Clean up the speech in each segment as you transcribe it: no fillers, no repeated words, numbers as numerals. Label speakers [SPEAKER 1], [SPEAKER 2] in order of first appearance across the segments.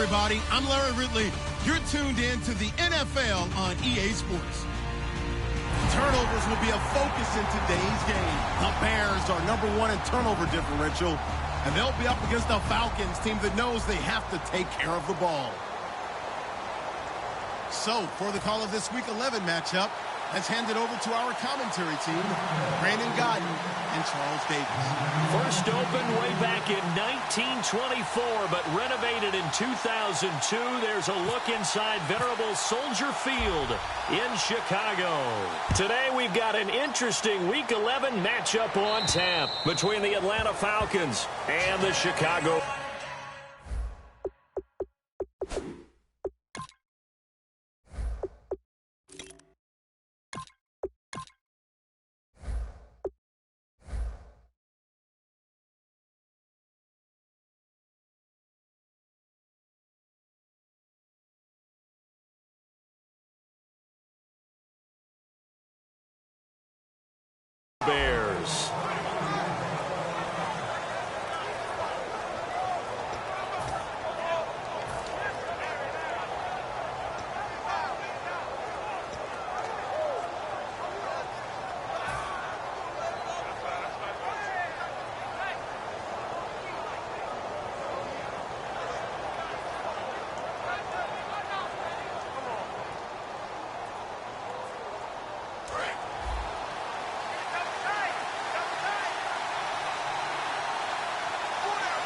[SPEAKER 1] everybody. I'm Larry Ridley. You're tuned in to the NFL on EA Sports. Turnovers will be a focus in today's game. The Bears are #1 in turnover differential, and they'll be up against the Falcons, team that knows they have to take care of the ball. So, for the call of this Week 11 matchup, let's hand it over to our commentary team, Brandon Godden and Charles Davis.
[SPEAKER 2] First opened way back in 1924, but renovated in 2002. There's a look inside venerable Soldier Field in Chicago. Today we've got an interesting Week 11 matchup on tap between the Atlanta Falcons and the Chicago. Bears.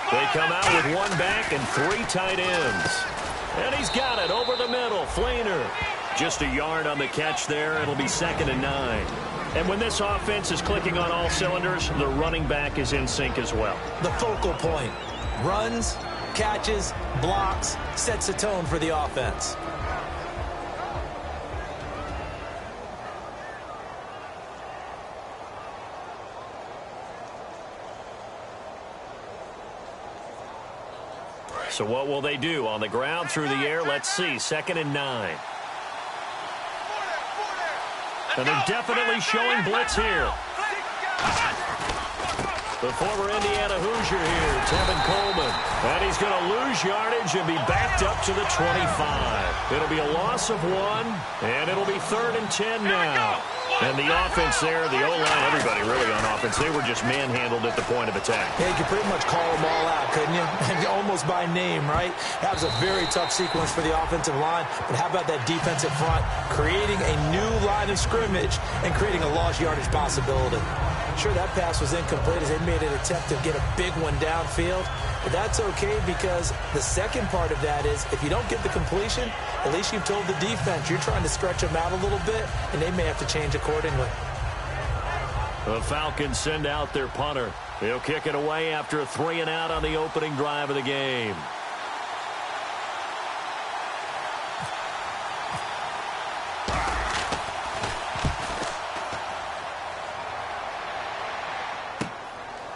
[SPEAKER 2] They come out with one back and 3 tight ends. And he's got it over the middle. Flainer. Just a yard on the catch there. It'll be 2nd and 9. And when this offense is clicking on all cylinders, the running back is in sync as well.
[SPEAKER 3] The focal point. Runs, catches, blocks, sets a tone for the offense.
[SPEAKER 2] So what will they do? On the ground, through the air, let's see. 2nd and 9. And they're definitely showing blitz here. The former Indiana Hoosier here, Tevin Coleman. And he's going to lose yardage and be backed up to the 25. It'll be a loss of 1, and it'll be 3rd and 10 now. And the offense there, the O-line, everybody really on offense, they were just manhandled at the point of attack.
[SPEAKER 3] Yeah, you could pretty much call them all out, couldn't you? Almost by name, right? That was a very tough sequence for the offensive line. But how about that defensive front? Creating a new line of scrimmage and creating a lost yardage possibility. Sure, that pass was incomplete as they made an attempt to get a big one downfield. But that's okay because the second part of that is if you don't get the completion, at least you've told the defense you're trying to stretch them out a little bit, and they may have to change accordingly.
[SPEAKER 2] The Falcons send out their punter. He'll kick it away after a 3 and out on the opening drive of the game.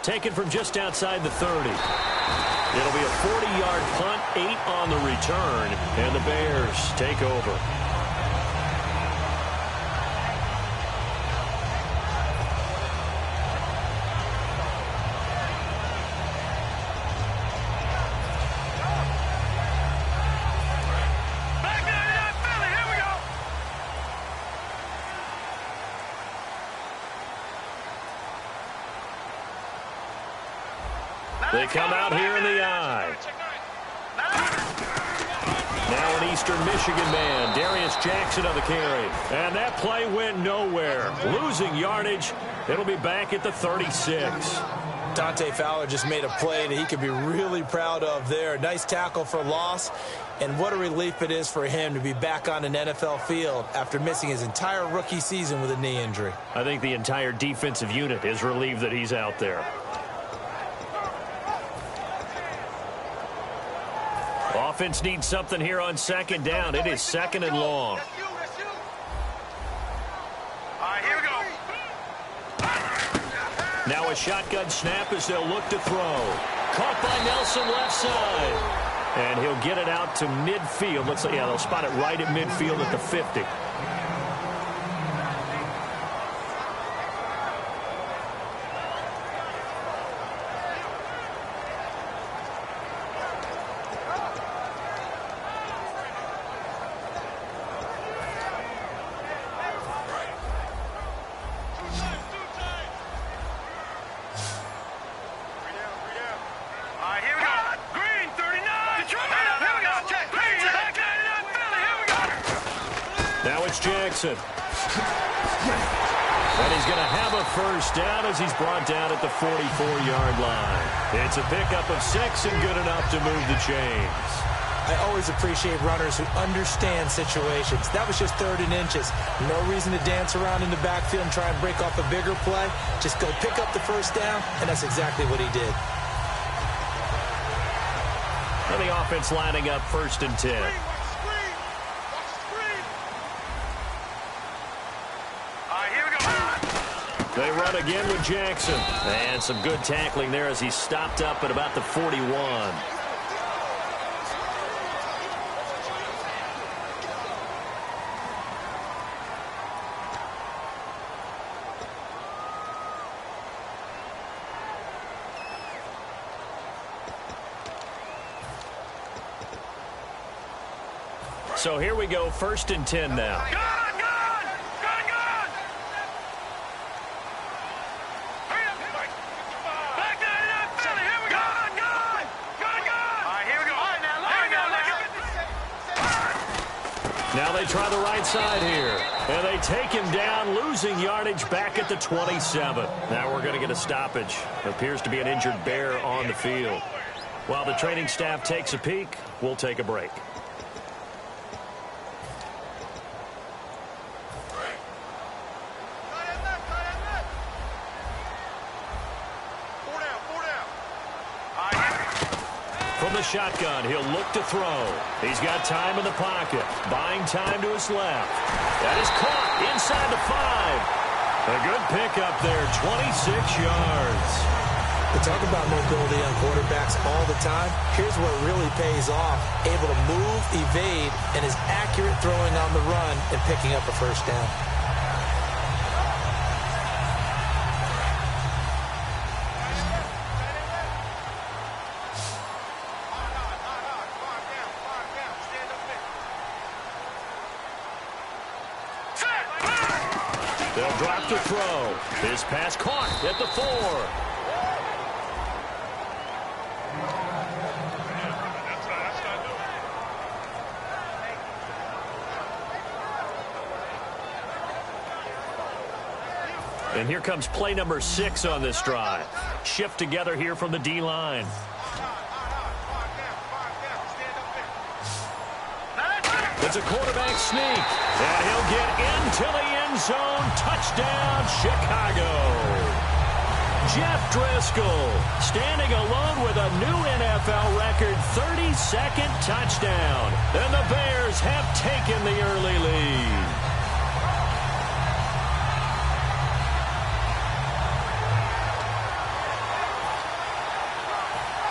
[SPEAKER 2] Taken from just outside the 30. It'll be a 40-yard punt, 8 on the return, and the Bears take over. They come out here in the eye. Now an Eastern Michigan man, Darius Jackson on the carry. And that play went nowhere. Losing yardage. It'll be back at the 36.
[SPEAKER 3] Dante Fowler just made a play that he could be really proud of there. Nice tackle for loss. And what a relief it is for him to be back on an NFL field after missing his entire rookie season with a knee injury.
[SPEAKER 2] I think the entire defensive unit is relieved that he's out there. Offense needs something here on 2nd down. It is 2nd and long.
[SPEAKER 4] All right, here we go.
[SPEAKER 2] Now a shotgun snap as they'll look to throw. Caught by Nelson left side. And he'll get it out to midfield. Looks like, yeah, they'll spot it right at midfield at the 50. it's Jackson. And he's going to have a first down as he's brought down at the 44-yard line. It's a pickup of 6 and good enough to move the chains.
[SPEAKER 3] I always appreciate runners who understand situations. That was just 3rd and inches. No reason to dance around in the backfield and try and break off a bigger play. Just go pick up the first down, and that's exactly what he did.
[SPEAKER 2] And the offense lining up 1st and 10. They run again with Jackson. And some good tackling there as he stopped up at about the 41. So here we go, 1st and 10 now. Now they try the right side here. And they take him down, losing yardage back at the 27. Now we're going to get a stoppage. Appears to be an injured Bear on the field. While the training staff takes a peek, we'll take a break. From the shotgun, he'll look to throw. He's got time in the pocket, buying time to his left. That is caught inside the 5. A good pickup there, 26 yards.
[SPEAKER 3] We talk about mobility on quarterbacks all the time. Here's where it really pays off. Able to move, evade, and is accurate throwing on the run and picking up a first down.
[SPEAKER 2] They'll drop to throw. His pass caught at the 4. And here comes play number 6 on this drive. Shift together here from the D-line. It's a quarterback sneak. And he'll get into the end zone. Touchdown, Chicago. Jeff Driscoll standing alone with a new NFL record 32nd touchdown. And the Bears have taken the early lead.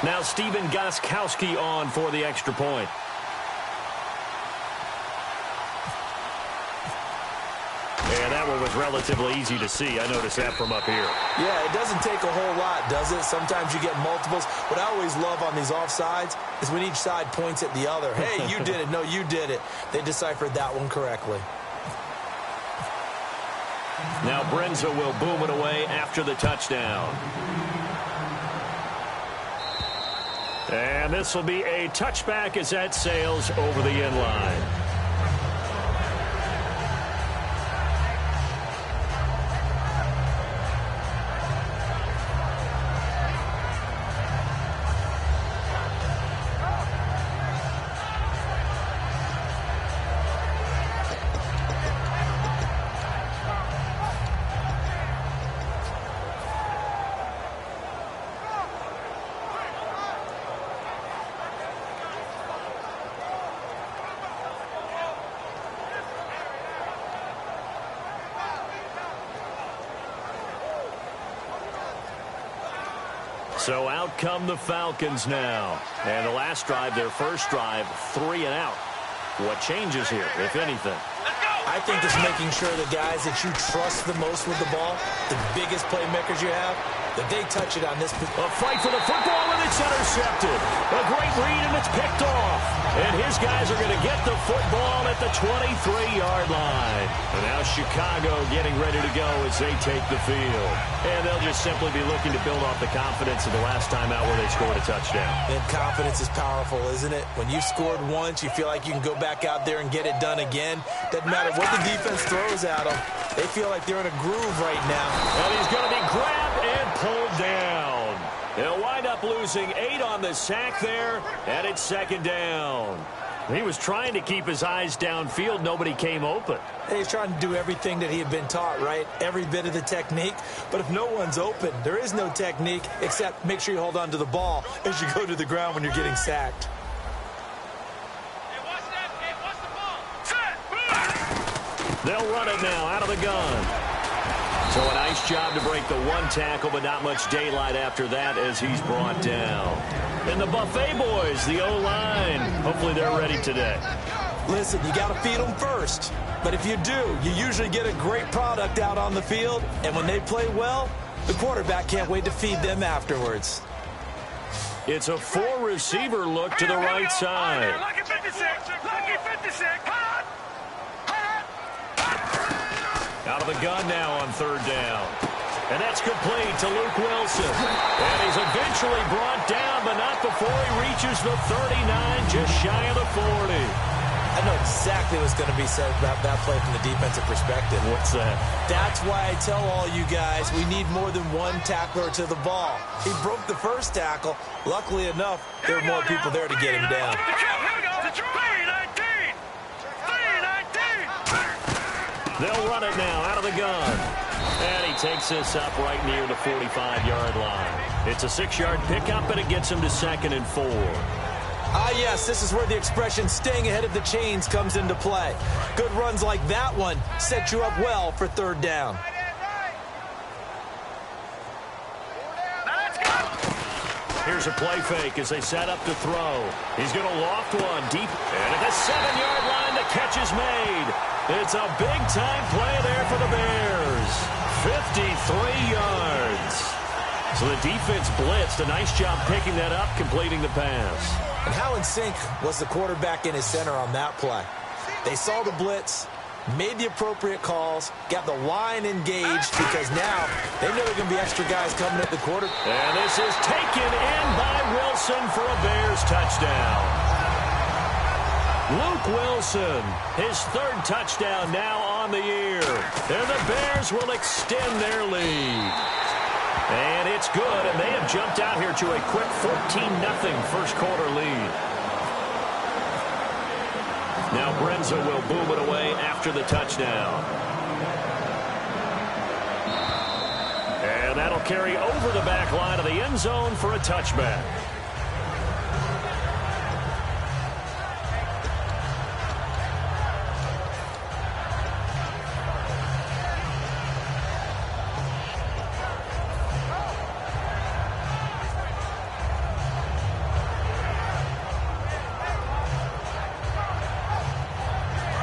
[SPEAKER 2] Now Stephen Gostkowski on for the extra point. And that one was relatively easy to see. I noticed that from up here.
[SPEAKER 3] Yeah, it doesn't take a whole lot, does it? Sometimes you get multiples. What I always love on these offsides is when each side points at the other. Hey, you did it. No, you did it. They deciphered that one correctly.
[SPEAKER 2] Now Brenza will boom it away after the touchdown. And this will be a touchback as that sails over the end line. So out come the Falcons now. And the last drive, their first drive, 3 and out. What changes here, if anything?
[SPEAKER 3] I think it's making sure the guys that you trust the most with the ball, the biggest playmakers you have, that they touch it on this.
[SPEAKER 2] A fight for the football, and it's intercepted. A great read, and it's picked off. And his guys are going to get the football at the 23-yard line. And now Chicago getting ready to go as they take the field. And they'll just simply be looking to build off the confidence of the last time out where they scored a touchdown.
[SPEAKER 3] And confidence is powerful, isn't it? When you've scored once, you feel like you can go back out there and get it done again. Doesn't matter what the defense throws at them. They feel like they're in a groove right now.
[SPEAKER 2] And he's going to be grabbed and pulled down. They'll wind up losing 8 on the sack there, and it's second down. He was trying to keep his eyes downfield. Nobody came open.
[SPEAKER 3] And he's trying to do everything that he had been taught, right? Every bit of the technique. But if no one's open, there is no technique except make sure you hold on to the ball as you go to the ground when you're getting sacked.
[SPEAKER 2] They'll run it now out of the gun. So a nice job to break the one tackle, but not much daylight after that as he's brought down. And the Buffet boys, the O-line, hopefully they're ready today.
[SPEAKER 3] Listen, you got to feed them first. But if you do, you usually get a great product out on the field. And when they play well, the quarterback can't wait to feed them afterwards.
[SPEAKER 2] It's a 4-receiver look to the right side.
[SPEAKER 4] Lucky 56. Lucky 56.
[SPEAKER 2] Out of the gun now on third down. And that's complete to Luke Wilson. And he's eventually brought down, but not before he reaches the 39, just shy of the 40.
[SPEAKER 3] I know exactly what's going to be said about that play from the defensive perspective.
[SPEAKER 2] What's that?
[SPEAKER 3] That's why I tell all you guys we need more than one tackler to the ball. He broke the first tackle. Luckily enough, there were more people there to get him down.
[SPEAKER 2] They'll run it now out of the gun. And he takes this up right near the 45-yard line. It's a 6-yard pickup, and it gets him to 2nd and 4.
[SPEAKER 3] Ah, yes, this is where the expression staying ahead of the chains comes into play. Good runs like that one set you up well for third down.
[SPEAKER 2] Here's a play fake as they set up to throw. He's going to loft one deep. And at the 7-yard line, the catch is made. It's a big-time play there for the Bears. 53 yards. So the defense blitzed. A nice job picking that up, completing the pass.
[SPEAKER 3] And how in sync was the quarterback and his center on that play? They saw the blitz, made the appropriate calls, got the line engaged because now they know there are going to be extra guys coming at the quarter.
[SPEAKER 2] And this is taken in by Wilson for a Bears touchdown. Luke Wilson, his 3rd touchdown now on the year. And the Bears will extend their lead. And it's good, and they have jumped out here to a quick 14-0 first quarter lead. Now Brenza will boom it away after the touchdown. And that'll carry over the back line of the end zone for a touchback.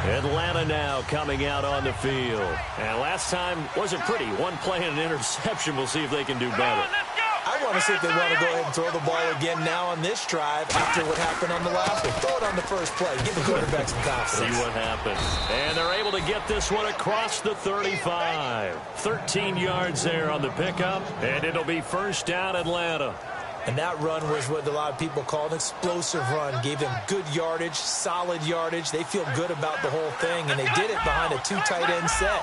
[SPEAKER 2] Atlanta now coming out on the field. And last time wasn't pretty. One play and an interception. We'll see if they can do better.
[SPEAKER 3] I want to see if they want to go ahead and throw the ball again now on this drive after what happened on the last one. Throw it on the first play. Give the quarterback some confidence.
[SPEAKER 2] See what happens. And they're able to get this one across the 35. 13 yards there on the pickup. And it'll be first down Atlanta.
[SPEAKER 3] And that run was what a lot of people call an explosive run. Gave them good yardage, solid yardage. They feel good about the whole thing, and they did it behind a 2 tight end set.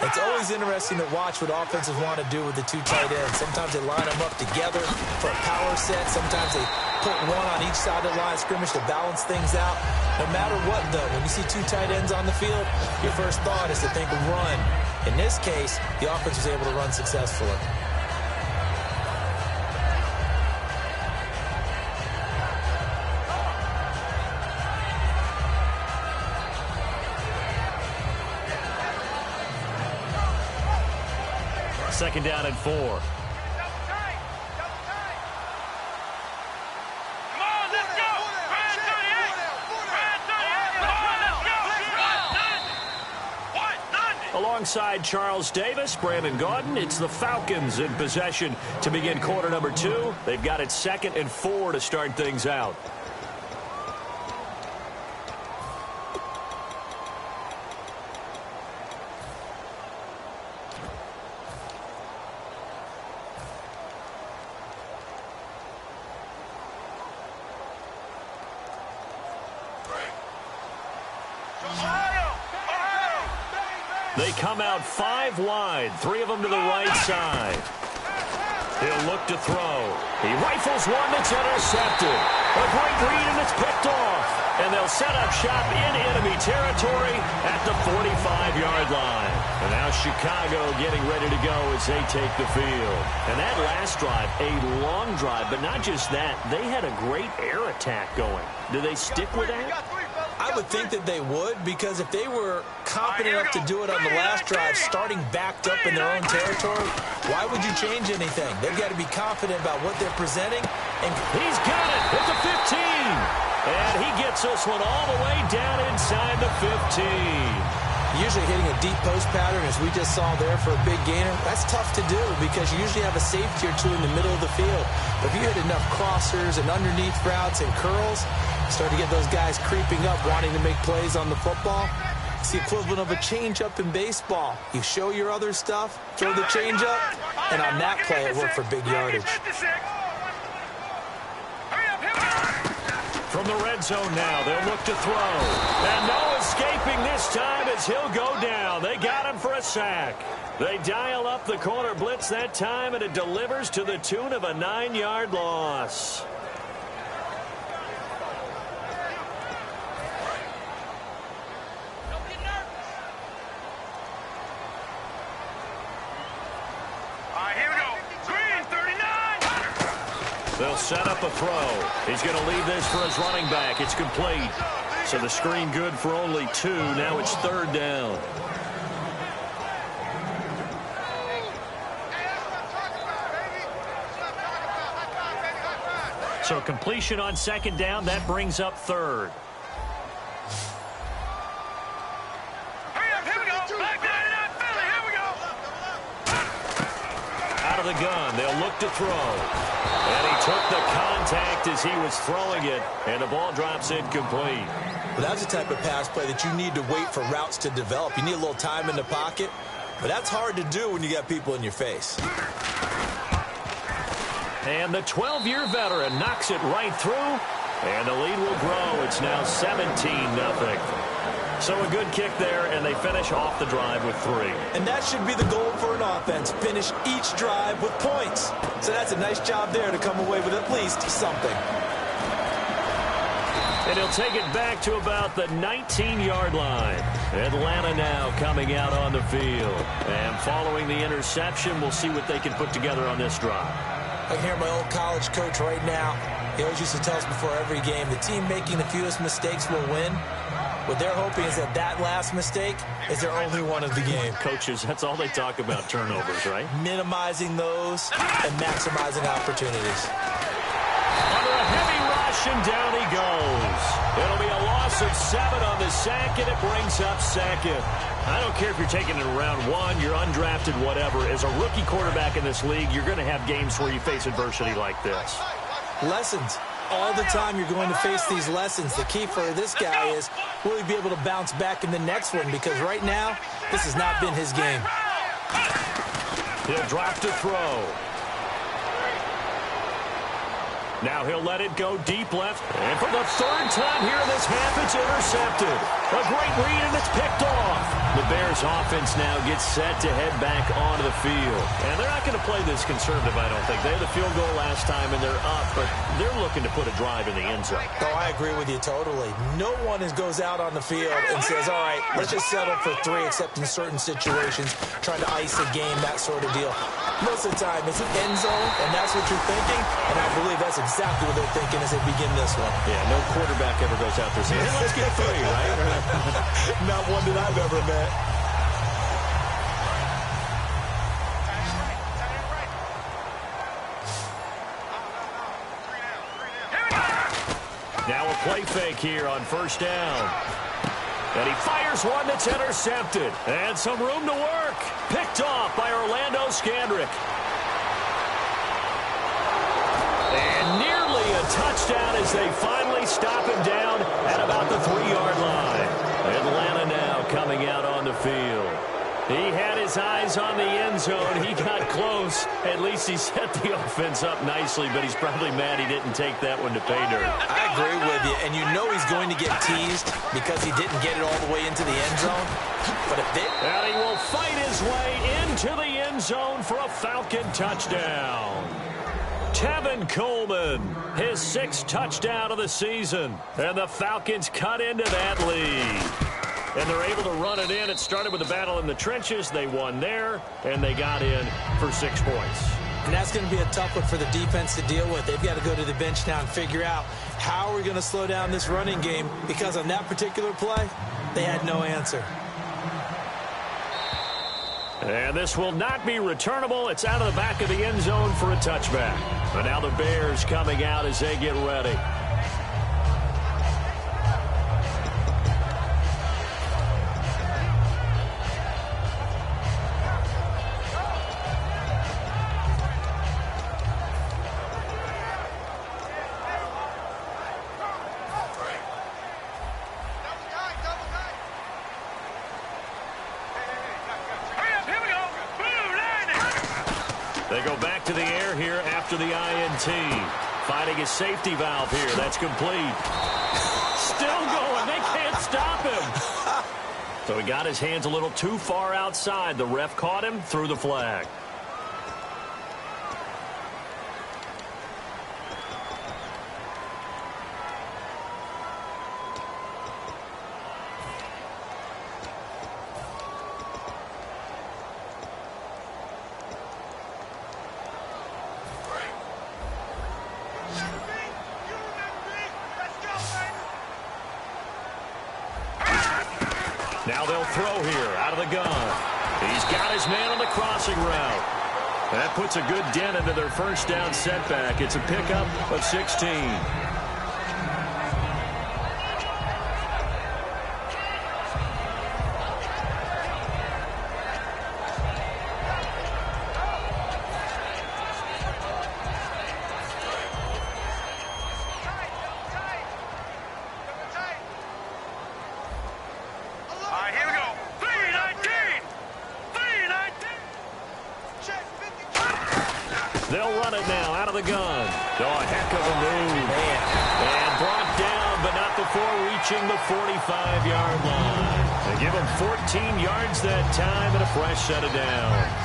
[SPEAKER 3] It's always interesting to watch what offenses want to do with the 2 tight ends. Sometimes they line them up together for a power set. Sometimes they put one on each side of the line of scrimmage to balance things out. No matter what, though, when you see 2 tight ends on the field, your first thought is to think of run. In this case, the offense was able to run successfully.
[SPEAKER 2] Second down and 4.
[SPEAKER 4] Come on, let's go. Brand 38. Brand 38. Come on, let's go.
[SPEAKER 2] alongside Charles Davis, Brandon Gaudin. It's the Falcons in possession to begin quarter number 2. They've got it 2nd and 4 to start things out. They come out 5 wide, 3 of them to the right side. He'll look to throw. He rifles one that's intercepted. A great read, and it's picked off. And they'll set up shop in enemy territory at the 45-yard line. And now Chicago getting ready to go as they take the field. And that last drive, a long drive, but not just that. They had a great air attack going. Do they stick with that?
[SPEAKER 3] I would think that they would, because if they were confident enough to do it on the last drive, starting backed up in their own territory, why would you change anything? They've got to be confident about what they're presenting. And
[SPEAKER 2] he's got it at the 15. And he gets this one all the way down inside the 15.
[SPEAKER 3] Usually hitting a deep post pattern, as we just saw there for a big gainer, that's tough to do because you usually have a safety or two in the middle of the field. But if you hit enough crossers and underneath routes and curls, start to get those guys creeping up, wanting to make plays on the football. It's the equivalent of a changeup in baseball. You show your other stuff, throw the changeup, and on that play, it worked for big yardage.
[SPEAKER 2] From the red zone now, they'll look to throw. And no escaping this time as he'll go down. They got him for a sack. They dial up the corner blitz that time, and it delivers to the tune of a 9-yard loss. They'll set up a throw. He's going to leave this for his running back. It's complete. So the screen good for only 2. Now it's 3rd down. So completion on 2nd down. That brings up 3rd. Out of the gun. They'll look to throw. And he took the contact as he was throwing it, and the ball drops incomplete.
[SPEAKER 3] Well, that's the type of pass play that you need to wait for routes to develop. You need a little time in the pocket, but that's hard to do when you got people in your face.
[SPEAKER 2] And the 12-year veteran knocks it right through, and the lead will grow. It's now 17-0. So a good kick there, and they finish off the drive with 3.
[SPEAKER 3] And that should be the goal for an offense. Finish each drive with points. So that's a nice job there to come away with at least something.
[SPEAKER 2] And he'll take it back to about the 19-yard line. Atlanta now coming out on the field. And following the interception, we'll see what they can put together on this drive.
[SPEAKER 3] I can hear my old college coach right now. He always used to tell us before every game, the team making the fewest mistakes will win. What they're hoping is that that last mistake is their only one of the game.
[SPEAKER 2] Coaches, that's all they talk about, turnovers, right?
[SPEAKER 3] Minimizing those and maximizing opportunities.
[SPEAKER 2] Under a heavy rush, and down he goes. It'll be a loss of 7 on the sack, and it brings up 2nd. I don't care if you're taking it in round 1, you're undrafted, whatever. As a rookie quarterback in this league, you're going to have games where you face adversity like this.
[SPEAKER 3] Lessons. All the time you're going to face these lessons. The key for this guy is, will he be able to bounce back in the next one? Because right now, this has not been his game.
[SPEAKER 2] He'll drop to throw. Now he'll let it go deep left. And for the 3rd time here in this half, it's intercepted. A great read, and it's picked off. The Bears offense now gets set to head back onto the field. And they're not going to play this conservative, I don't think. They had the field goal last time, and they're up, but they're looking to put a drive in the end zone.
[SPEAKER 3] Oh, I agree with you totally. No one goes out on the field and says, all right, let's just settle for 3, except in certain situations, trying to ice a game, that sort of deal. Most of the time, it's an end zone, and that's what you're thinking, and I believe that's exactly what they're thinking as they begin this one.
[SPEAKER 2] Yeah, no quarterback ever goes out there saying, hey, let's get 3, right?
[SPEAKER 3] Not one that I've ever met.
[SPEAKER 2] Now a play fake here on 1st down. And he fires one that's intercepted. And some room to work. Picked off by Orlando Scandrick. And nearly a touchdown as they finally stop him down at about the 3-yard line. Atlanta now coming out on the field. He had his eyes on the end zone. He got close. At least he set the offense up nicely, but he's probably mad he didn't take that one to pay dirt.
[SPEAKER 3] I agree with you, and you know he's going to get teased because he didn't get it all the way into the end zone. But if they...
[SPEAKER 2] And he will fight his way into the end zone for a Falcon touchdown. Tevin Coleman, his 6th touchdown of the season. And the Falcons cut into that lead. And they're able to run it in. It started with a battle in the trenches. They won there, and they got in for 6 points.
[SPEAKER 3] And that's going to be a tough one for the defense to deal with. They've got to go to the bench now and figure out how are we going to slow down this running game, because on that particular play, they had no answer.
[SPEAKER 2] And this will not be returnable. It's out of the back of the end zone for a touchback. But now the Bears coming out as they get ready. They go back to the air here after the INT. Finding his safety valve here. That's complete. Still going. They can't stop him. So he got his hands a little too far outside. The ref caught him, threw the flag. Now they'll throw here out of the gun. He's got his man on the crossing route. That puts a good dent into their first down setback. It's a pickup of 16. They'll run it now out of the gun. Oh, a heck of a move. And brought down, but not before reaching the 45-yard line. They give him 14 yards that time and a fresh set of downs.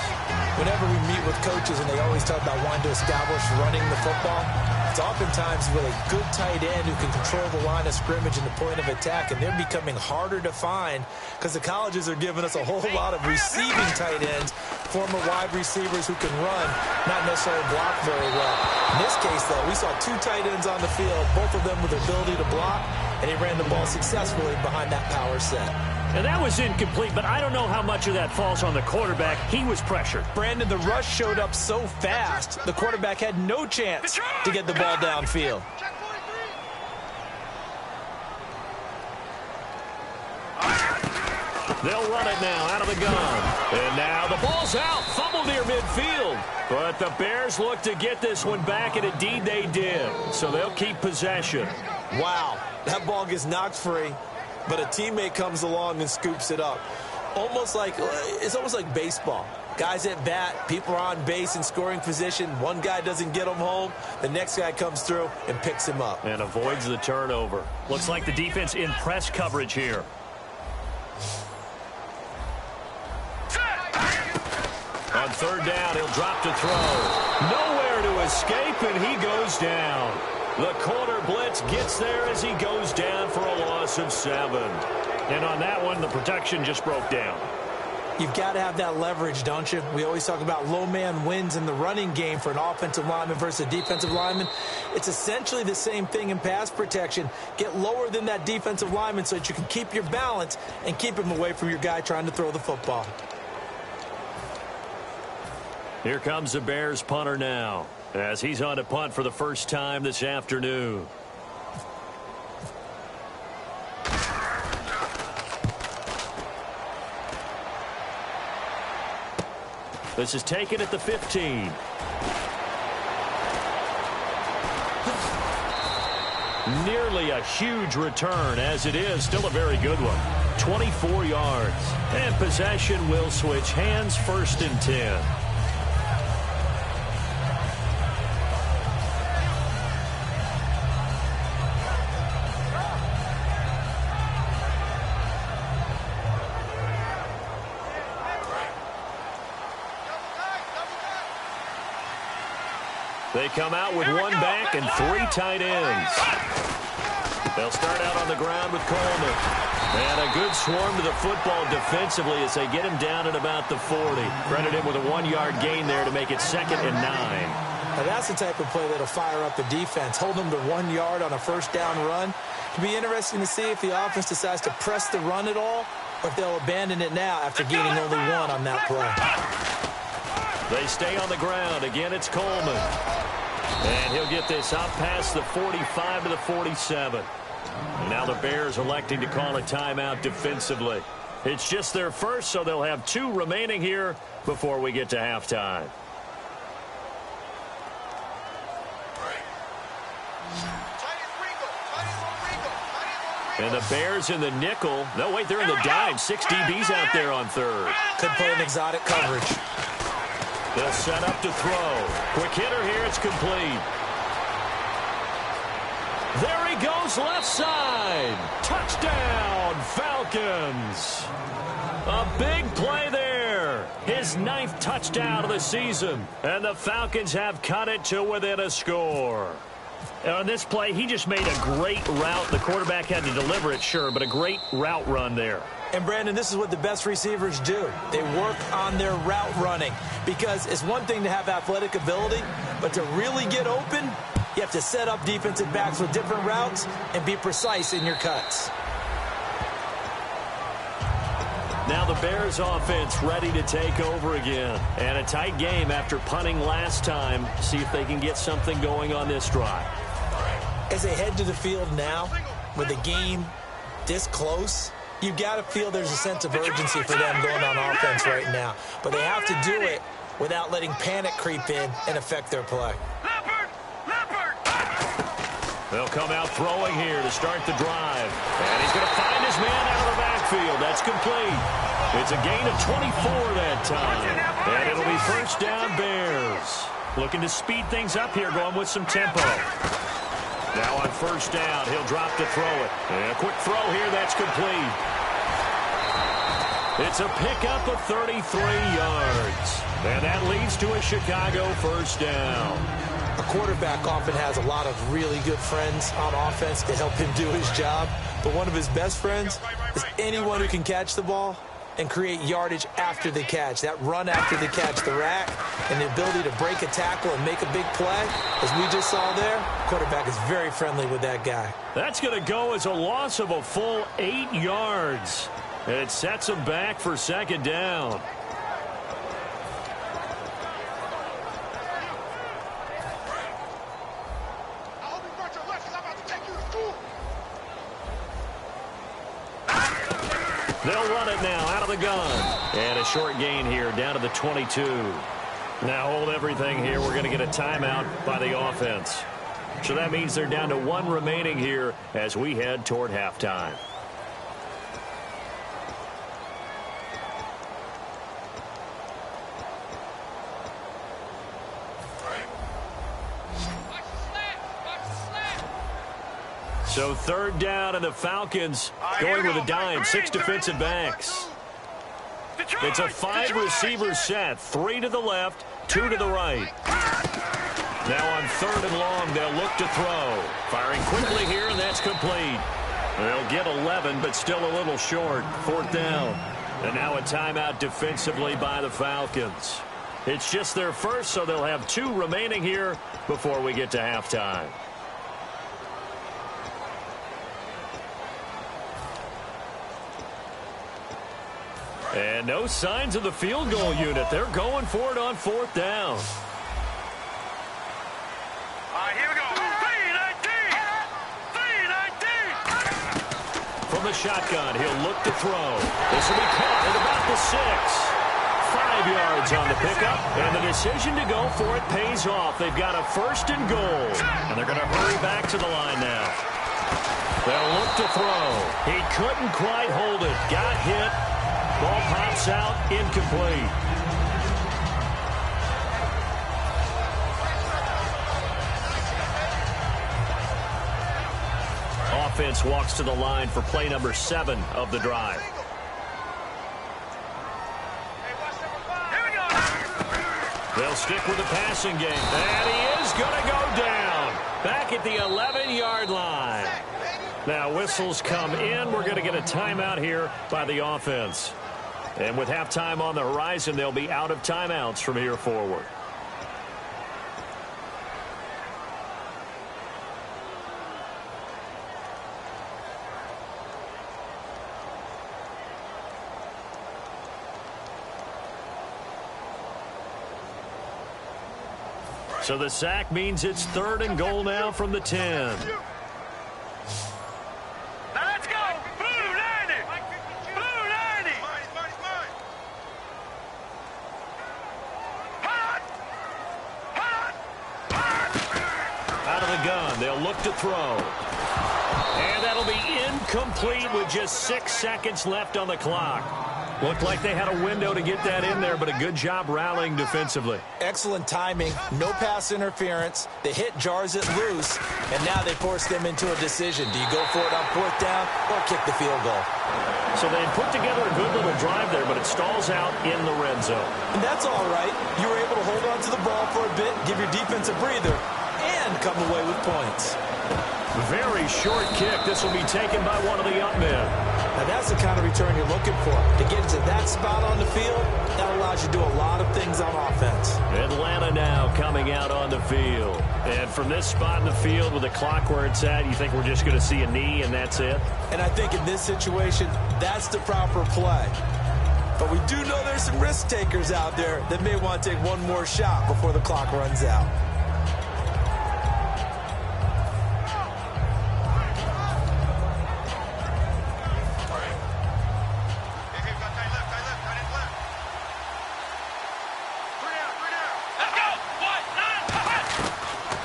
[SPEAKER 3] Whenever we meet with coaches and they always talk about wanting to establish running the football, it's oftentimes with a good tight end who can control the line of scrimmage and the point of attack, and they're becoming harder to find because the colleges are giving us a whole lot of receiving tight ends, former wide receivers who can run, not necessarily block very well. In this case, though, we saw 2 tight ends on the field, both of them with the ability to block, and he ran the ball successfully behind that power set.
[SPEAKER 2] And that was incomplete, but I don't know how much of that falls on the quarterback. He was pressured.
[SPEAKER 3] Brandon, the rush showed up so fast, the quarterback had no chance to get the ball downfield.
[SPEAKER 2] They'll run it now out of the gun. And now the ball's out. Fumble near midfield. But the Bears look to get this one back, and indeed they did. So they'll keep possession.
[SPEAKER 3] Wow, that ball gets knocked free, but a teammate comes along and scoops it up. It's almost like baseball. Guys at bat, people are on base in scoring position. One guy doesn't get him home. The next guy comes through and picks him up.
[SPEAKER 2] And avoids the turnover. Looks like the defense in press coverage here. On third down, he'll drop to throw. Nowhere to escape, and he goes down. The corner blitz gets there as he goes down for a loss of 7. And on that one, the protection just broke down.
[SPEAKER 3] You've got to have that leverage, don't you? We always talk about low man wins in the running game for an offensive lineman versus a defensive lineman. It's essentially the same thing in pass protection. Get lower than that defensive lineman so that you can keep your balance and keep him away from your guy trying to throw the football.
[SPEAKER 2] Here comes the Bears punter now, as he's on to punt for the first time this afternoon. This is taken at the 15. Nearly a huge return, as it is still a very good one. 24 yards. And possession will switch hands, 1st and 10. They come out with one back and 3 tight ends. They'll start out on the ground with Coleman. And a good swarm to the football defensively as they get him down at about the 40. Credit him with a 1-yard gain there to make it 2nd and 9.
[SPEAKER 3] Now that's the type of play that'll fire up the defense. Hold them to 1 yard on a 1st down run. It'll be interesting to see if the offense decides to press the run at all or if they'll abandon it now after gaining only 1 on that play.
[SPEAKER 2] They stay on the ground. Again, it's Coleman. And he'll get this up past the 45 to the 47. And now the Bears electing to call a timeout defensively. It's just their first, so they'll have 2 remaining here before we get to halftime. And the Bears in the nickel. No, wait, they're in the dime. 6 DBs out there on 3rd.
[SPEAKER 3] Could play an exotic coverage.
[SPEAKER 2] They'll set up to throw. Quick hitter here. It's complete. There he goes, left side. Touchdown, Falcons. A big play there. His 9th touchdown of the season. And the Falcons have cut it to within a score. On this play, he just made a great route. The quarterback had to deliver it, sure, but a great route run there.
[SPEAKER 3] And, Brandon, this is what the best receivers do. They work on their route running because it's one thing to have athletic ability, but to really get open, you have to set up defensive backs with different routes and be precise in your cuts.
[SPEAKER 2] Now the Bears offense ready to take over again. And a tight game after punting last time. See if they can get something going on this drive.
[SPEAKER 3] As they head to the field now, with the game this close, you've got to feel there's a sense of urgency for them going on offense right now. But they have to do it without letting panic creep in and affect their play.
[SPEAKER 2] They'll come out throwing here to start the drive. And he's going to find his man out of the backfield. That's complete. It's a gain of 24 that time. And it'll be 1st down Bears. Looking to speed things up here, going with some tempo. Now on 1st down, he'll drop to throw it. And a quick throw here, that's complete. It's a pickup of 33 yards. And that leads to a Chicago 1st down.
[SPEAKER 3] A quarterback often has a lot of really good friends on offense to help him do his job. But one of his best friends is anyone who can catch the ball and create yardage after the catch. That run after the catch, the rack, and the ability to break a tackle and make a big play, as we just saw there, quarterback is very friendly with that guy.
[SPEAKER 2] That's going to go as a loss of a full 8 yards. It sets him back for 2nd down. They'll run it now out of the gun. And a short gain here down to the 22. Now hold everything here. We're going to get a timeout by the offense. So that means they're down to 1 remaining here as we head toward halftime. So 3rd down, and the Falcons going with a dime. 6 defensive backs. It's a 5-receiver set. 3 to the left, 2 to the right. Now on 3rd and long, they'll look to throw. Firing quickly here, and that's complete. They'll get 11, but still a little short. 4th down. And now a timeout defensively by the Falcons. It's just their first, so they'll have 2 remaining here before we get to halftime. And no signs of the field goal unit. They're going for it on 4th down.
[SPEAKER 4] Here we go. 3-19.
[SPEAKER 2] From the shotgun, he'll look to throw. This will be caught at about the 6. 5 yards on the pickup, and the decision to go for it pays off. They've got a 1st and goal, and they're going to hurry back to the line now. They'll look to throw. He couldn't quite hold it. Got hit. Ball pops out, incomplete. Offense walks to the line for play number 7 of the drive. They'll stick with the passing game. And he is going to go down. Back at the 11-yard line. Now whistles come in. We're going to get a timeout here by the offense. And with halftime on the horizon, they'll be out of timeouts from here forward. So the sack means it's 3rd and goal now from the 10.
[SPEAKER 4] Let's go! Blue 90! Blue 90! Hot! Hot! Hot!
[SPEAKER 2] Out of the gun, they'll look to throw. And that'll be incomplete with just 6 seconds left on the clock. Looked like they had a window to get that in there, but a good job rallying defensively.
[SPEAKER 3] Excellent timing, no pass interference. The hit jars it loose, and now they force them into a decision. Do you go for it on 4th down or kick the field goal?
[SPEAKER 2] So they put together a good little drive there, but it stalls out in the red zone.
[SPEAKER 3] And that's all right. You were able to hold on to the ball for a bit, give your defense a breather, and come away with points.
[SPEAKER 2] Very short kick. This will be taken by one of the up men.
[SPEAKER 3] Now that's the kind of return you're looking for. To get to that spot on the field, that allows you to do a lot of things on offense.
[SPEAKER 2] Atlanta now coming out on the field. And from this spot in the field with the clock where it's at, you think we're just going to see a knee and that's it?
[SPEAKER 3] And I think in this situation, that's the proper play. But we do know there's some risk takers out there that may want to take one more shot before the clock runs out.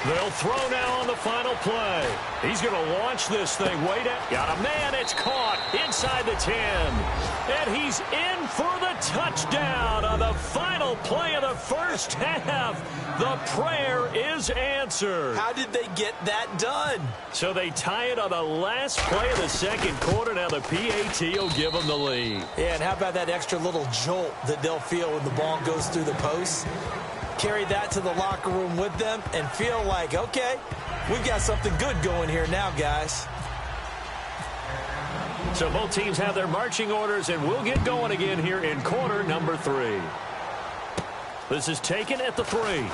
[SPEAKER 2] They'll throw now on the final play. He's going to launch this thing way down. Got a man. It's caught inside the 10. And he's in for the touchdown on the final play of the first half. The prayer is answered.
[SPEAKER 3] How did they get that done?
[SPEAKER 2] So they tie it on the last play of the second quarter. Now the PAT will give them the lead.
[SPEAKER 3] Yeah, and how about that extra little jolt that they'll feel when the ball goes through the posts? Carry that to the locker room with them and feel like, okay, we've got something good going here now, guys.
[SPEAKER 2] So both teams have their marching orders, and we'll get going again here in quarter number 3. This is taken at the 3.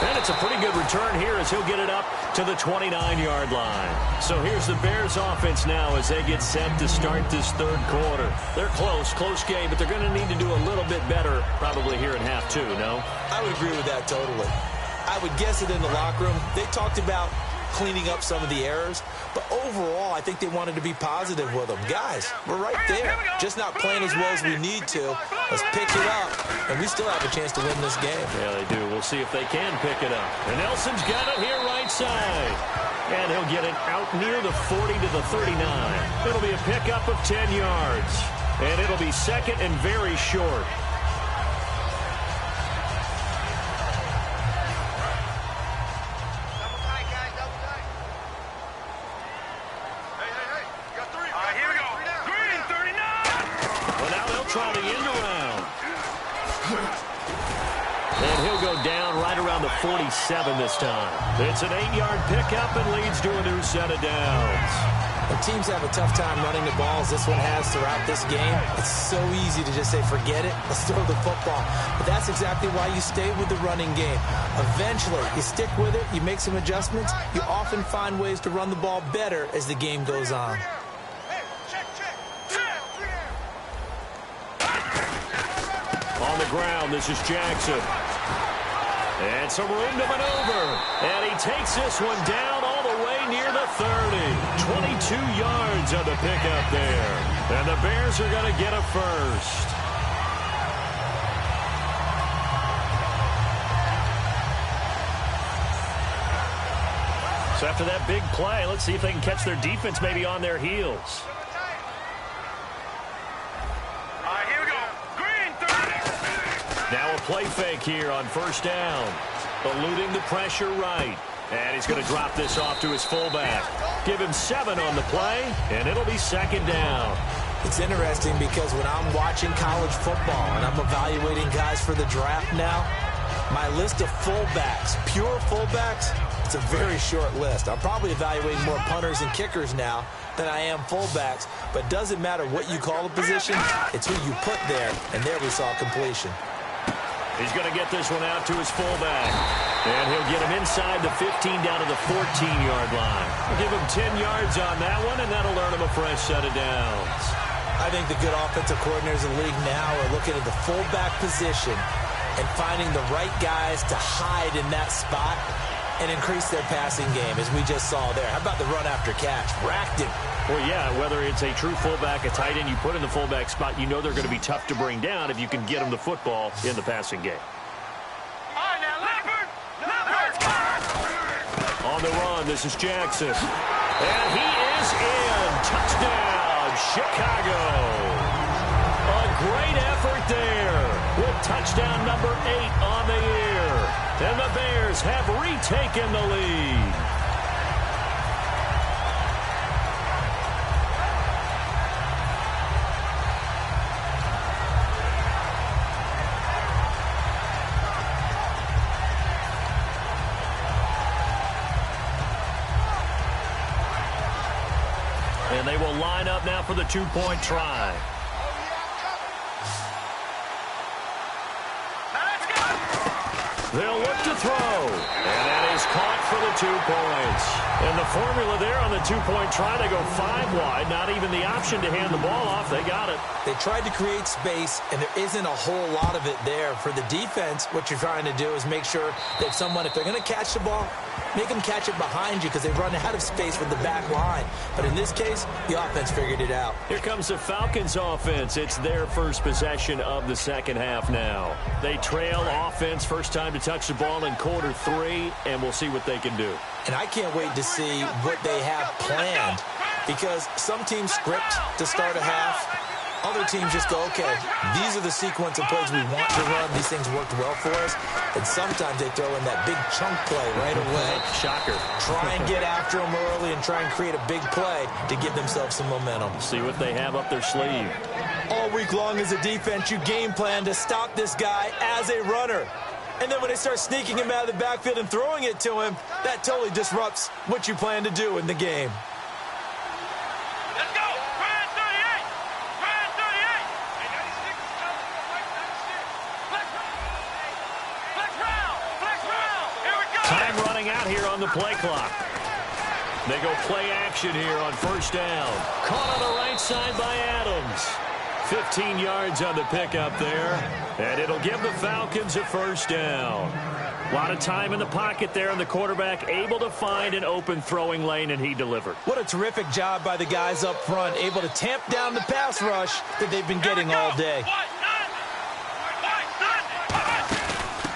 [SPEAKER 2] And it's a pretty good return here as he'll get it up to the 29-yard line. So here's the Bears offense now as they get set to start this 3rd quarter. They're close game, but they're going to need to do a little bit better probably here in half 2, no?
[SPEAKER 3] I would agree with that totally. I would guess it in the locker room. They talked about cleaning up some of the errors, but overall, I think they wanted to be positive with them. Guys, we're right there. Just not playing as well as we need to. Let's pick it up, and we still have a chance to win this game.
[SPEAKER 2] Yeah, they do. We'll see if they can pick it up. And Nelson's got it here right side. And he'll get it out near the 40 to the 39. It'll be a pickup of 10 yards. And it'll be 2nd and very short. Try the end around. And he'll go down right around the 47 this time. It's an 8-yard pickup and leads to a new set of downs.
[SPEAKER 3] When teams have a tough time running the ball as this one has throughout this game, it's so easy to just say, forget it, let's throw the football. But that's exactly why you stay with the running game. Eventually, you stick with it, you make some adjustments, you often find ways to run the ball better as the game goes on.
[SPEAKER 2] On the ground, this is Jackson. And some room to maneuver. And he takes this one down all the way near the 30. 22 yards on the pickup there. And the Bears are going to get a first. So after that big play, let's see if they can catch their defense maybe on their heels.
[SPEAKER 4] Here we go. Green 30.
[SPEAKER 2] Now a play fake here on first down. Eluding the pressure right. And he's going to drop this off to his fullback. Give him 7 on the play, and it'll be second down.
[SPEAKER 3] It's interesting because when I'm watching college football and I'm evaluating guys for the draft now, my list of fullbacks, pure fullbacks, it's a very short list. I'm probably evaluating more punters and kickers now than I am fullbacks, but doesn't matter what you call a position, it's who you put there, and there we saw completion.
[SPEAKER 2] He's going to get this one out to his fullback. And he'll get him inside the 15 down to the 14-yard line. We'll give him 10 yards on that one, and that'll earn him a fresh set of downs.
[SPEAKER 3] I think the good offensive coordinators in the league now are looking at the fullback position and finding the right guys to hide in that spot and increase their passing game, as we just saw there. How about the run after catch? Racked him.
[SPEAKER 2] Well, yeah, whether it's a true fullback, a tight end you put in the fullback spot, you know they're going to be tough to bring down if you can get them the football in the passing game. On the run, this is Jackson. And he is in. Touchdown, Chicago. A great effort there with touchdown number 8 on the year. And the Bears have retaken the lead. And they will line up now for the 2-point try. They'll look to throw. And that is caught for the 2 points. And the formula there on the 2-point try, they go 5 wide. Not even the option to hand the ball off. They got it.
[SPEAKER 3] They tried to create space, and there isn't a whole lot of it there. For the defense, what you're trying to do is make sure that someone, if they're going to catch the ball, make them catch it behind you because they run out of space with the back line. But in this case, the offense figured it out.
[SPEAKER 2] Here comes the Falcons offense. It's their first possession of the second half now. They trail offense, first time to touch the ball in quarter 3, and we'll see what they can do.
[SPEAKER 3] And I can't wait to see what they have planned, because some teams script to start a half. Other teams just go, okay, these are the sequence of plays we want to run. These things worked well for us. And sometimes they throw in that big chunk play right away.
[SPEAKER 2] Shocker.
[SPEAKER 3] Try and get after them early and try and create a big play to give themselves some momentum.
[SPEAKER 2] See what they have up their sleeve.
[SPEAKER 3] All week long as a defense, you game plan to stop this guy as a runner. And then when they start sneaking him out of the backfield and throwing it to him, that totally disrupts what you plan to do in the game.
[SPEAKER 4] Let's go. Grand 38. Grand 38. Flex round. Flex round. Here we go.
[SPEAKER 2] Time running out here on the play clock. They go play action here on first down. Caught on the right side by Adams. 15 yards on the pickup there, and it'll give the Falcons a first down. A lot of time in the pocket there, and the quarterback able to find an open throwing lane, and he delivered.
[SPEAKER 3] What a terrific job by the guys up front, able to tamp down the pass rush that they've been getting all day.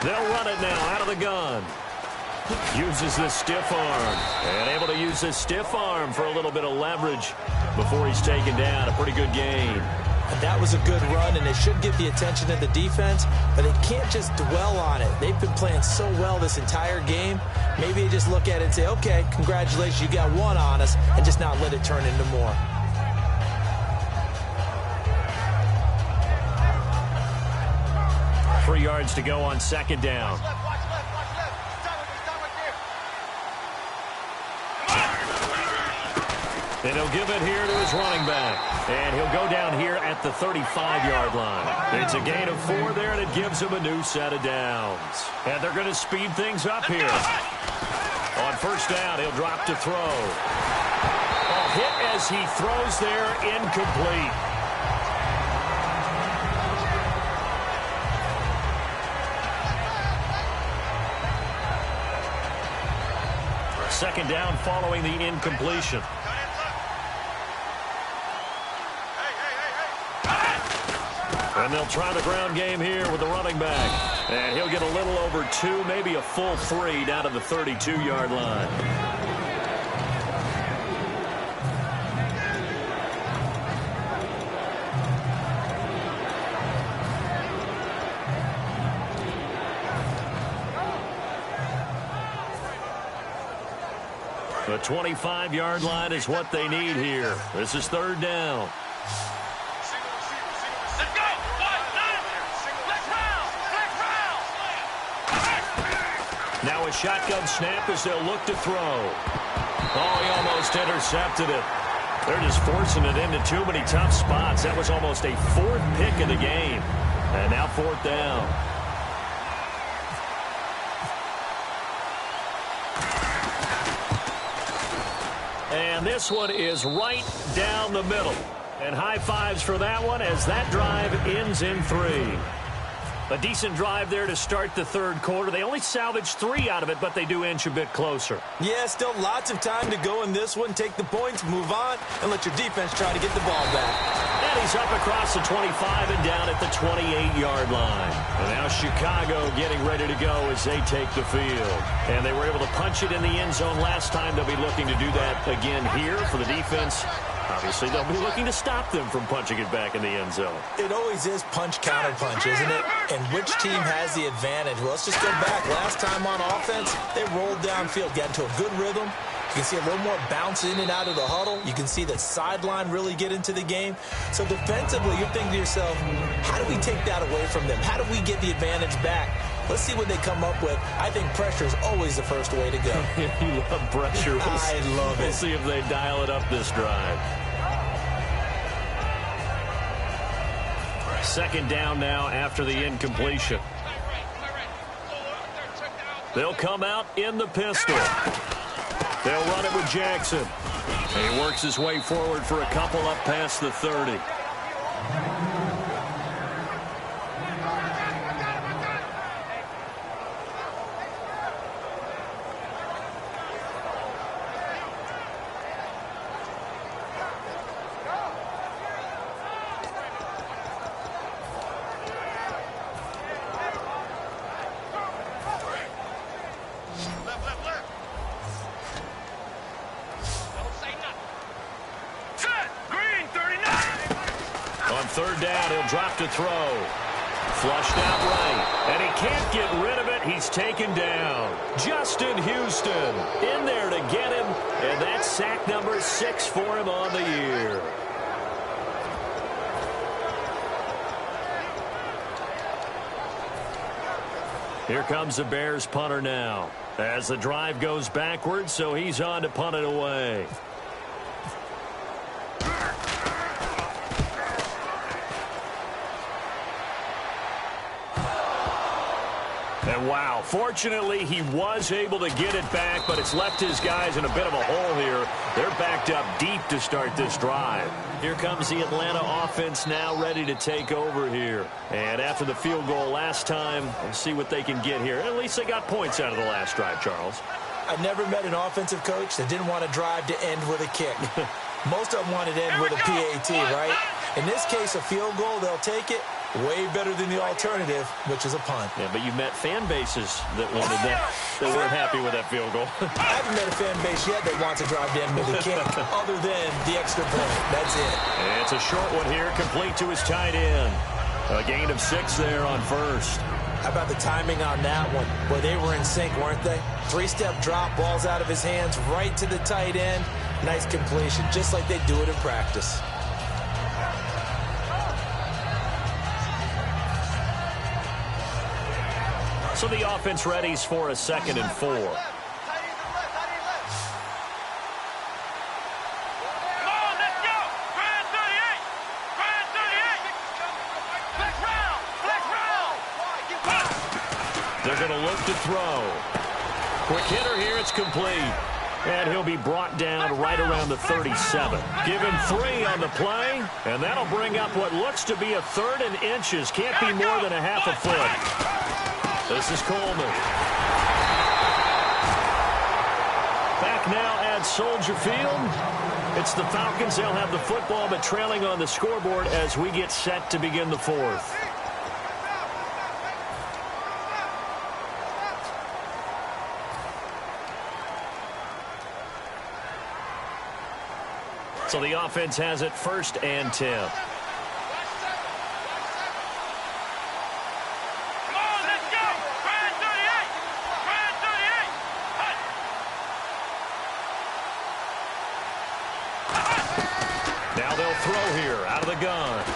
[SPEAKER 2] They'll run it now out of the gun. Uses the stiff arm, and able to use his stiff arm for a little bit of leverage before he's taken down. A pretty good gain.
[SPEAKER 3] That was a good run, and it should get the attention of the defense, but they can't just dwell on it. They've been playing so well this entire game. Maybe they just look at it and say, okay, congratulations, you got one on us, and just not let it turn into more.
[SPEAKER 2] Three yards to go on second down. And he'll give it here to his running back. And he'll go down here at the 35-yard line. It's a gain of 4 there, and it gives him a new set of downs. And they're going to speed things up here. On first down, he'll drop to throw. A hit as he throws there, incomplete. Second down following the incompletion. And they'll try the ground game here with the running back. And he'll get a little over 2, maybe a full 3 down to the 32-yard line. The 25-yard line is what they need here. This is third down.
[SPEAKER 4] Let's go.
[SPEAKER 2] Now a shotgun snap as they'll look to throw. Oh, he almost intercepted it. They're just forcing it into too many tough spots. That was almost a fourth pick of the game. And now fourth down. And this one is right down the middle. And high fives for that one as that drive ends in 3. A decent drive there to start the third quarter. They only salvaged 3 out of it, but they do inch a bit closer.
[SPEAKER 3] Yeah, still lots of time to go in this one. Take the points, move on, and let your defense try to get the ball back.
[SPEAKER 2] And he's up across the 25 and down at the 28-yard line. And now Chicago getting ready to go as they take the field. And they were able to punch it in the end zone last time. They'll be looking to do that again here for the defense. Obviously, they'll be looking to stop them from punching it back in the end zone.
[SPEAKER 3] It always is punch-counter-punch, isn't it? And which team has the advantage? Well, let's just go back. Last time on offense, they rolled downfield, got into a good rhythm. You can see a little more bounce in and out of the huddle. You can see the sideline really get into the game. So defensively, you're thinking to yourself, how do we take that away from them? How do we get the advantage back? Let's see what they come up with. I think pressure is always the first way to go.
[SPEAKER 2] You love pressure.
[SPEAKER 3] I love it.
[SPEAKER 2] We'll see if they dial it up this drive. Second down now after the incompletion. They'll come out in the pistol. They'll run it with Jackson. And he works his way forward for a couple up past the 30. Third down, he'll drop to throw. Flushed out right, and he can't get rid of it. He's taken down. Justin Houston in there to get him, and that's sack number 6 for him on the year. Here comes the Bears punter now as the drive goes backwards, so he's on to punt it away. And wow, fortunately he was able to get it back, but it's left his guys in a bit of a hole here. They're backed up deep to start this drive. Here comes the Atlanta offense now ready to take over here. And after the field goal last time, we'll see what they can get here. At least they got points out of the last drive, Charles.
[SPEAKER 3] I've never met an offensive coach that didn't want to drive to end with a kick. Most of them wanted to end with a PAT, right? In this case, a field goal, they'll take it. Way better than the alternative, which is a punt.
[SPEAKER 2] Yeah, but you met fan bases that wanted that. They weren't happy with that field goal.
[SPEAKER 3] I haven't met a fan base yet that wants to drive to end with a kick, other than the extra point. That's it.
[SPEAKER 2] And it's a short one here, complete to his tight end. A gain of 6 there on first.
[SPEAKER 3] How about the timing on that one? Boy, they were in sync, weren't they? 3-step drop, balls out of his hands, right to the tight end. Nice completion, just like they do it in practice.
[SPEAKER 2] So the offense readies for a 2nd and 4.
[SPEAKER 4] Come on, let's go. Grand 38. Grand 38. Flex round. Flex round.
[SPEAKER 2] They're going to look to throw. Quick hitter here. It's complete. And he'll be brought down right around the 37. Give him 3 on the play, and that'll bring up what looks to be a 3rd and inches. Can't be more than a half a foot. This is Coleman. Back now at Soldier Field. It's the Falcons. They'll have the football, but trailing on the scoreboard as we get set to begin the 4th. So the offense has it 1st and 10.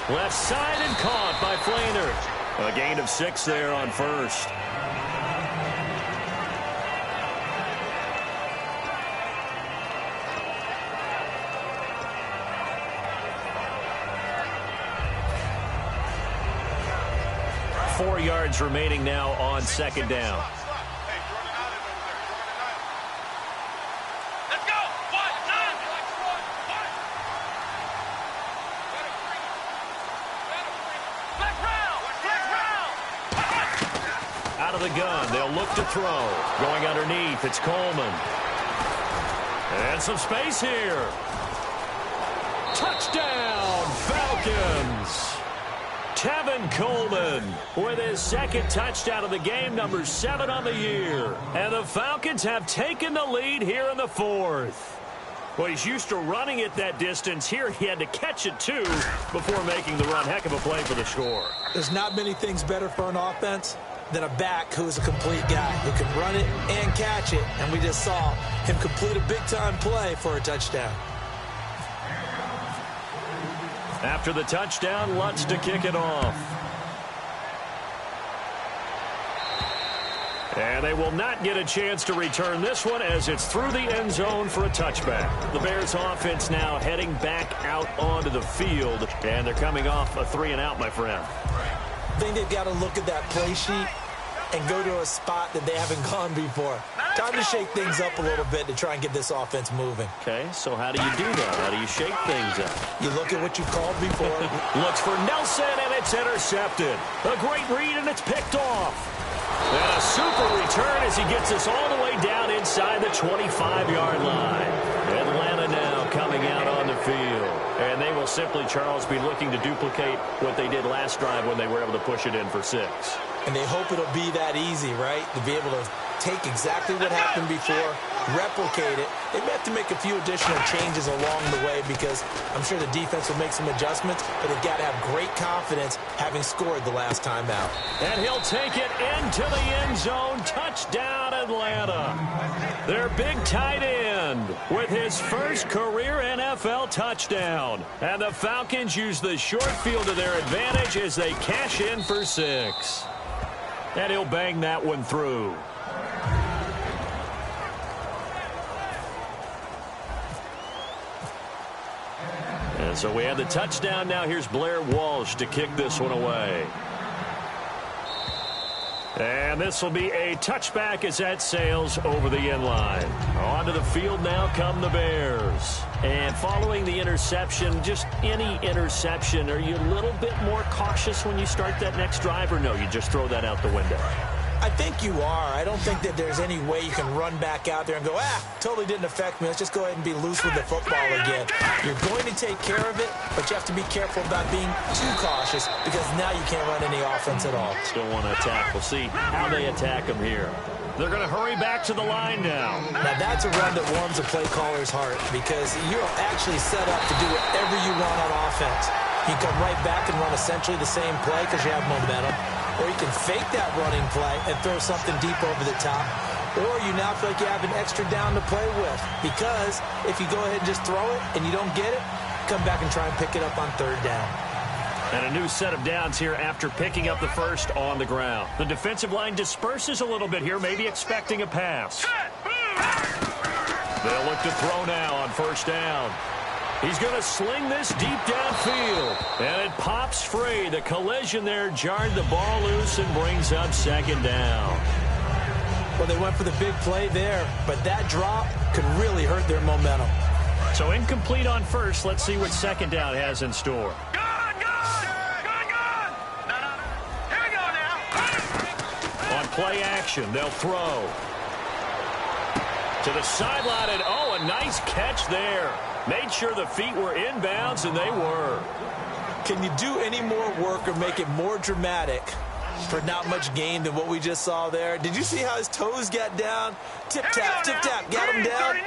[SPEAKER 2] Left side and caught by Flainer. A gain of 6 there on first. Four yards remaining now on second down.
[SPEAKER 4] Let's go.
[SPEAKER 2] Out of the gun, they'll look to throw. Going underneath, it's Coleman. And some space here. Touchdown, Falcons. Tevin Coleman with his second touchdown of the game, number 7 on the year. And the Falcons have taken the lead here in the fourth. Well, he's used to running it that distance. Here he had to catch it, too, before making the run. Heck of a play for the score.
[SPEAKER 3] There's not many things better for an offense than a back who's a complete guy who can run it and catch it. And we just saw him complete a big-time play for a touchdown.
[SPEAKER 2] After the touchdown, Lutz to kick it off. And they will not get a chance to return this one as it's through the end zone for a touchback. The Bears offense now heading back out onto the field, and they're coming off a 3-and-out, my friend.
[SPEAKER 3] I think they've got to look at that play sheet and go to a spot that they haven't gone before. Time to shake things up a little bit to try and get this offense moving.
[SPEAKER 2] Okay, so how do you do that? How do you shake things up?
[SPEAKER 3] You look at what you called before.
[SPEAKER 2] Looks for Nelson, and it's intercepted. A great read, and it's picked off. And a super return as he gets us all the way down inside the 25-yard line. Atlanta now coming out on the field. And they will simply, Charles, be looking to duplicate what they did last drive when they were able to push it in for 6.
[SPEAKER 3] And they hope it'll be that easy, right? To be able to take exactly what happened before, replicate it. They may have to make a few additional changes along the way because I'm sure the defense will make some adjustments, but they've got to have great confidence having scored the last time out.
[SPEAKER 2] And he'll take it into the end zone. Touchdown, Atlanta. Their big tight end with his first career NFL touchdown. And the Falcons use the short field to their advantage as they cash in for 6. And he'll bang that one through. And so we have the touchdown. Now here's Blair Walsh to kick this one away. And this will be a touchback as that sails over the end line. Onto the field now come the Bears. And following the interception, just any interception, are you a little bit more cautious when you start that next drive, or no, you just throw that out the window?
[SPEAKER 3] I think you are. I don't think that there's any way you can run back out there and go, totally didn't affect me. Let's just go ahead and be loose with the football again. You're going to take care of it, but you have to be careful about being too cautious because now you can't run any offense at all.
[SPEAKER 2] Still want to attack. We'll see how they attack them here. They're going to hurry back to the line now.
[SPEAKER 3] Now, that's a run that warms a play caller's heart because you're actually set up to do whatever you want on offense. You come right back and run essentially the same play because you have momentum. Or you can fake that running play and throw something deep over the top. Or you now feel like you have an extra down to play with. Because if you go ahead and just throw it and you don't get it, come back and try and pick it up on 3rd down.
[SPEAKER 2] And a new set of downs here after picking up the first on the ground. The defensive line disperses a little bit here, maybe expecting a pass. They'll look to throw now on 1st down. He's going to sling this deep downfield. And it pops free. The collision there jarred the ball loose and brings up 2nd down.
[SPEAKER 3] Well, they went for the big play there, but that drop could really hurt their momentum.
[SPEAKER 2] So incomplete on 1st. Let's see what 2nd down has in store.
[SPEAKER 4] Here we go now.
[SPEAKER 2] On play action, they'll throw. To the sideline, and a nice catch there. Made sure the feet were inbounds, and they were.
[SPEAKER 3] Can you do any more work or make it more dramatic for not much gain than what we just saw there? Did you see how his toes got down? Tip-tap, tip-tap, got him down.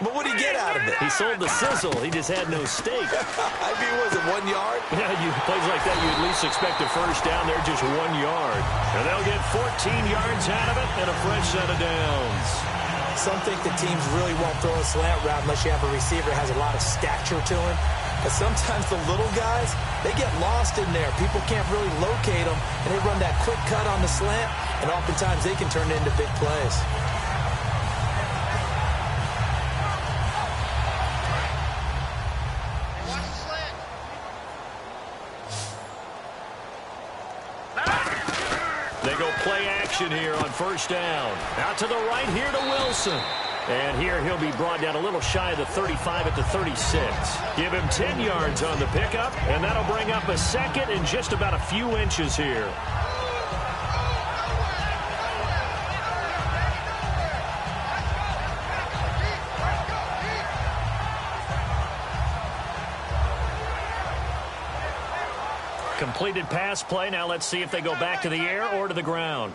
[SPEAKER 3] But what did he get out of it?
[SPEAKER 2] He sold the sizzle. He just had no steak.
[SPEAKER 3] I mean, was it 1 yard?
[SPEAKER 2] Yeah, plays like that, you at least expect a first down there, just 1 yard. And they'll get 14 yards out of it and a fresh set of downs.
[SPEAKER 3] Some think the teams really won't throw a slant route unless you have a receiver that has a lot of stature to him. But sometimes the little guys, they get lost in there. People can't really locate them, and they run that quick cut on the slant, and oftentimes they can turn it into big plays.
[SPEAKER 2] They go play action here on first down. Out to the right here to Wilson. And here he'll be brought down a little shy of the 35 at the 36. Give him 10 yards on the pickup, and that'll bring up a second and just about a few inches here. Completed pass play. Now let's see if they go back to the air or to the ground.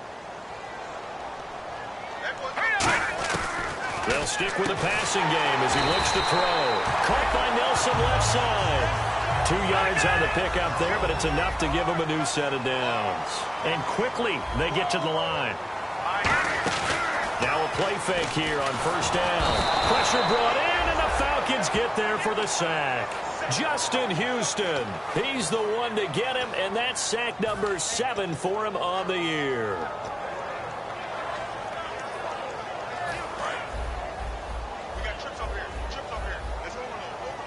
[SPEAKER 2] They'll stick with the passing game as he looks to throw. Caught by Nelson left side. 2 yards on the pickup there, but it's enough to give them a new set of downs. And quickly they get to the line. Now a play fake here on first down. Pressure brought in, and the Falcons get there for the sack. Justin Houston, he's the one to get him, and that's sack number 7 for him on the year.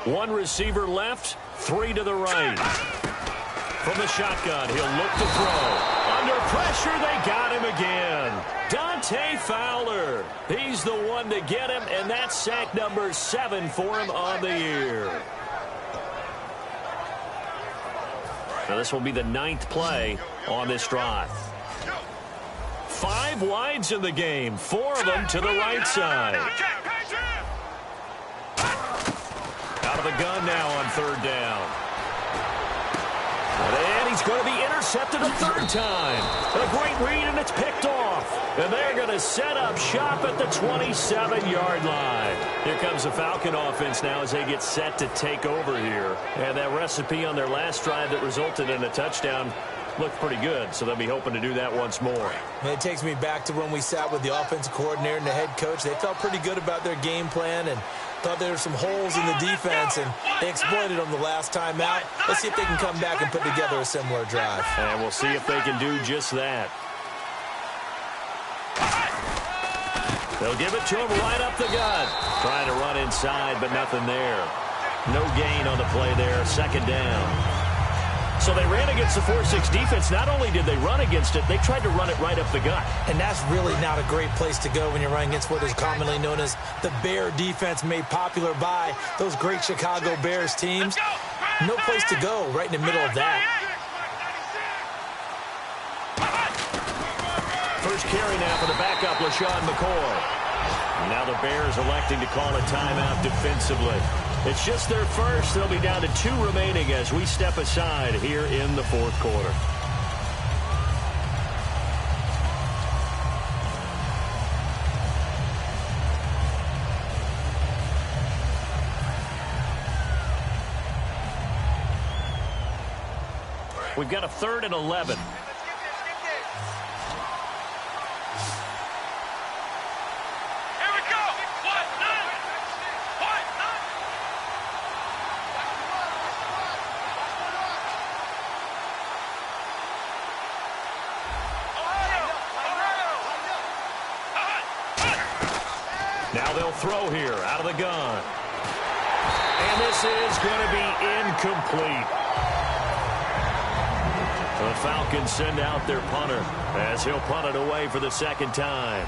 [SPEAKER 2] One receiver left, 3 to the right. From the shotgun, he'll look to throw. Under pressure, they got him again. Dante Fowler, he's the one to get him, and that's sack number 7 for him on the year. Now this will be the 9th play on this drive. 5 wides in the game, 4 of them to the right side. Out of the gun now on third down. And he's going to be intercepted a third time. A great read, and it's picked off. And they're going to set up shop at the 27-yard line. Here comes the Falcon offense now as they get set to take over here. And that recipe on their last drive that resulted in a touchdown looked pretty good, so they'll be hoping to do that once more.
[SPEAKER 3] And it takes me back to when we sat with the offensive coordinator and the head coach. They felt pretty good about their game plan and thought there were some holes in the defense, and they exploited them the last time out. Let's see if they can come back and put together a similar drive.
[SPEAKER 2] And we'll see if they can do just that. They'll give it to him right up the gut. Trying to run inside, but nothing there. No gain on the play there. Second down. So they ran against the 4-6 defense. Not only did they run against it, they tried to run it right up the gut.
[SPEAKER 3] And that's really not a great place to go when you're running against what is commonly known as the Bear defense, made popular by those great Chicago Bears teams. No place to go right in the middle of that.
[SPEAKER 2] First carry now for the backup, LaShawn McCoy. Now the Bears electing to call a timeout defensively. It's just their first. They'll be down to 2 remaining as we step aside here in the fourth quarter. We've got a 3rd and 11. Now they'll throw here out of the gun. And this is going to be incomplete. The Falcons send out their punter as he'll punt it away for the second time.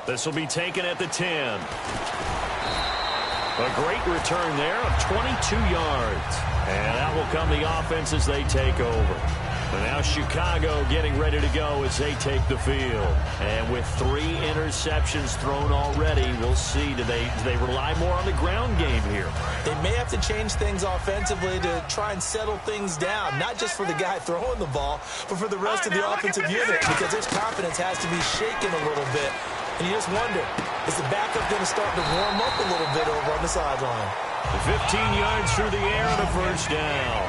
[SPEAKER 2] This will be taken at the 10. A great return there of 22 yards. And that will come the offense as they take over. And now Chicago getting ready to go as they take the field. And with 3 interceptions thrown already, we'll see. Do they rely more on the ground game here?
[SPEAKER 3] They may have to change things offensively to try and settle things down. Not just for the guy throwing the ball, but for the rest of the offensive unit. Because his confidence has to be shaken a little bit. And you just wonder, is the backup going to start to warm up a little bit over on the sideline?
[SPEAKER 2] 15 yards through the air and a first down.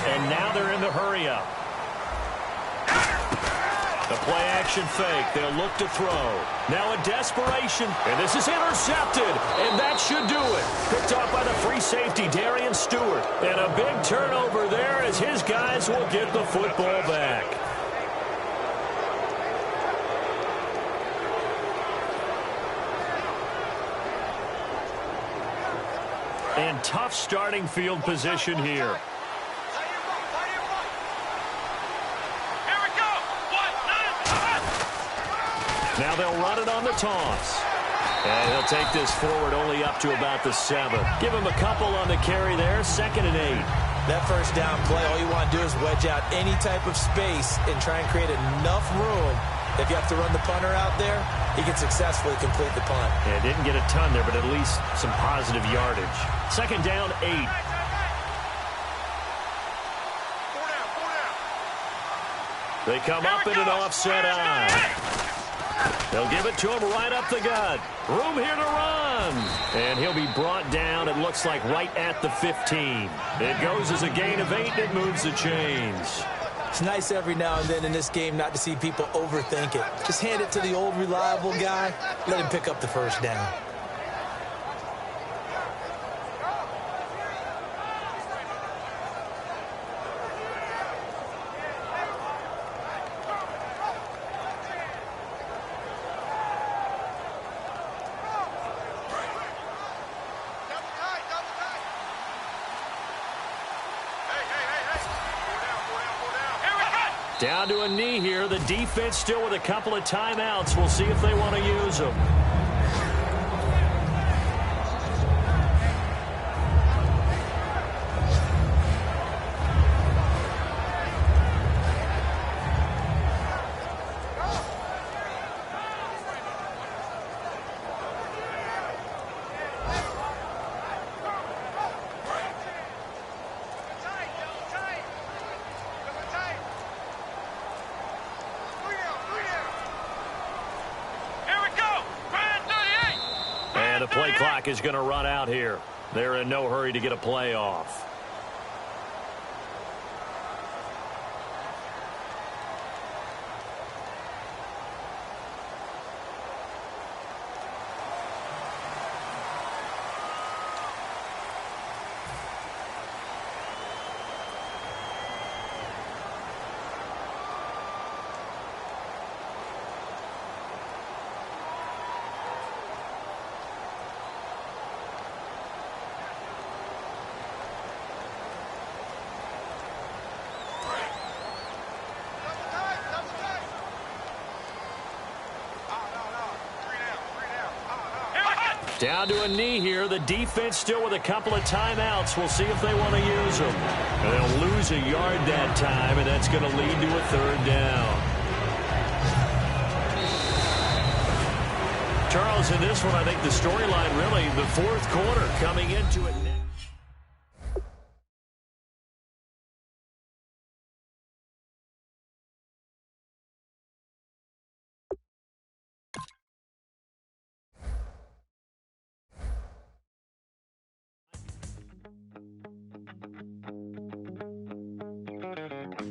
[SPEAKER 2] And now they're in the hurry-up. The play-action fake. They'll look to throw. Now a desperation. And this is intercepted. And that should do it. Picked off by the free safety, Darian Stewart. And a big turnover there as his guys will get the football back. And tough starting field position here. Now they'll run it on the toss. And he'll take this forward only up to about the 7. Give him a couple on the carry there, 2nd and 8.
[SPEAKER 3] That first down play, all you want to do is wedge out any type of space and try and create enough room. If you have to run the punter out there, he can successfully complete the punt.
[SPEAKER 2] Yeah, didn't get a ton there, but at least some positive yardage. 2nd down, 8. They come up in an offset eye. They'll give it to him right up the gut. Room here to run. And he'll be brought down, it looks like, right at the 15. It goes as a gain of 8, and it moves the chains.
[SPEAKER 3] It's nice every now and then in this game not to see people overthink it. Just hand it to the old reliable guy. Let him pick up the first down.
[SPEAKER 2] Down to a knee here. The defense still with a couple of timeouts. We'll see if they want to use them. The play clock is going to run out here. They're in no hurry to get a play off. Down to a knee here. The defense still with a couple of timeouts. We'll see if they want to use them. And they'll lose a yard that time, and that's going to lead to a 3rd down. Charles, in this one, I think the storyline really, the 4th quarter coming into it now.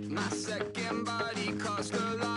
[SPEAKER 5] My second body cost a lot.